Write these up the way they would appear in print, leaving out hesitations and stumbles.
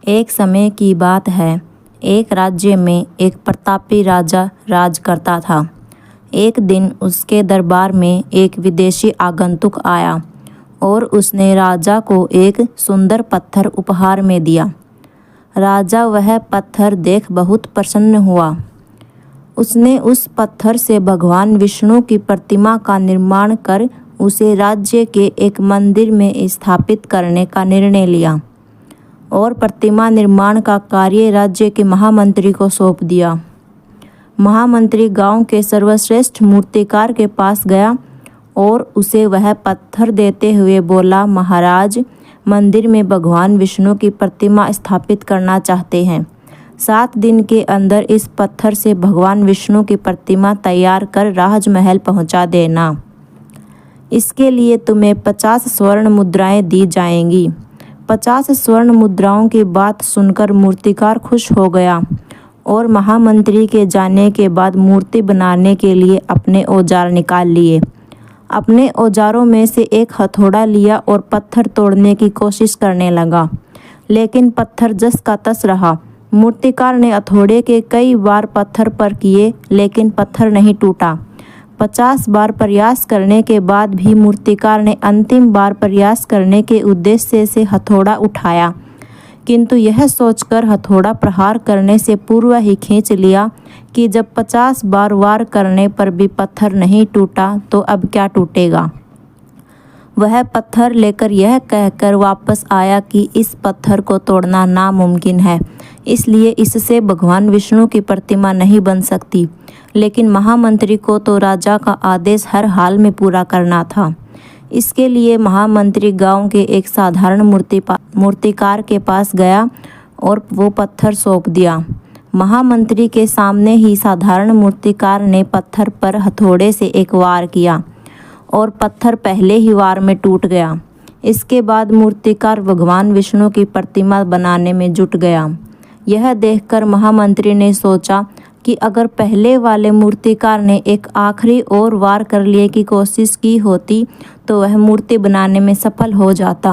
एक समय की बात है। एक राज्य में एक प्रतापी राजा राज करता था। एक दिन उसके दरबार में एक विदेशी आगंतुक आया और उसने राजा को एक सुंदर पत्थर उपहार में दिया। राजा वह पत्थर देख बहुत प्रसन्न हुआ। उसने उस पत्थर से भगवान विष्णु की प्रतिमा का निर्माण कर उसे राज्य के एक मंदिर में स्थापित करने का निर्णय लिया और प्रतिमा निर्माण का कार्य राज्य के महामंत्री को सौंप दिया। महामंत्री गांव के सर्वश्रेष्ठ मूर्तिकार के पास गया और उसे वह पत्थर देते हुए बोला, महाराज, मंदिर में भगवान विष्णु की प्रतिमा स्थापित करना चाहते हैं। 7 दिन के अंदर इस पत्थर से भगवान विष्णु की प्रतिमा तैयार कर राजमहल पहुंचा देना। इसके लिए तुम्हें 50 स्वर्ण मुद्राएं दी जाएंगी। 50 स्वर्ण मुद्राओं की बात सुनकर मूर्तिकार खुश हो गया और महामंत्री के जाने के बाद मूर्ति बनाने के लिए अपने औजार निकाल लिए। अपने औजारों में से एक हथौड़ा लिया और पत्थर तोड़ने की कोशिश करने लगा, लेकिन पत्थर जस का तस रहा। मूर्तिकार ने हथौड़े के कई बार पत्थर पर किए, लेकिन पत्थर नहीं टूटा। 50 बार प्रयास करने के बाद भी मूर्तिकार ने अंतिम बार प्रयास करने के उद्देश्य से हथौड़ा उठाया, किंतु यह सोचकर हथौड़ा प्रहार करने से पूर्व ही खींच लिया कि जब 50 बार वार करने पर भी पत्थर नहीं टूटा तो अब क्या टूटेगा। वह पत्थर लेकर यह कहकर वापस आया कि इस पत्थर को तोड़ना नामुमकिन है, इसलिए इससे भगवान विष्णु की प्रतिमा नहीं बन सकती। लेकिन महामंत्री को तो राजा का आदेश हर हाल में पूरा करना था। इसके लिए महामंत्री गांव के एक साधारण मूर्तिकार के पास गया और वो पत्थर सौंप दिया। महामंत्री के सामने ही साधारण मूर्तिकार ने पत्थर पर हथौड़े से एक वार किया और पत्थर पहले ही वार में टूट गया। इसके बाद मूर्तिकार भगवान विष्णु की प्रतिमा बनाने में जुट गया। यह देखकर महामंत्री ने सोचा कि अगर पहले वाले मूर्तिकार ने एक आखिरी और वार कर लिए की कोशिश की होती तो वह मूर्ति बनाने में सफल हो जाता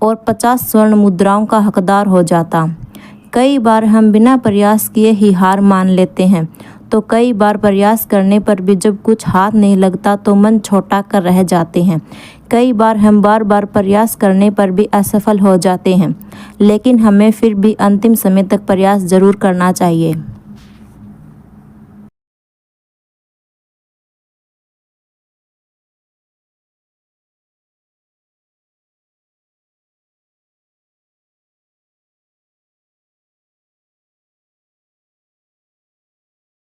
और 50 स्वर्ण मुद्राओं का हकदार हो जाता। कई बार हम बिना प्रयास किए ही हार मान लेते हैं, तो कई बार प्रयास करने पर भी जब कुछ हाथ नहीं लगता तो मन छोटा कर रह जाते हैं। कई बार हम बार बार प्रयास करने पर भी असफल हो जाते हैं, लेकिन हमें फिर भी अंतिम समय तक प्रयास जरूर करना चाहिए।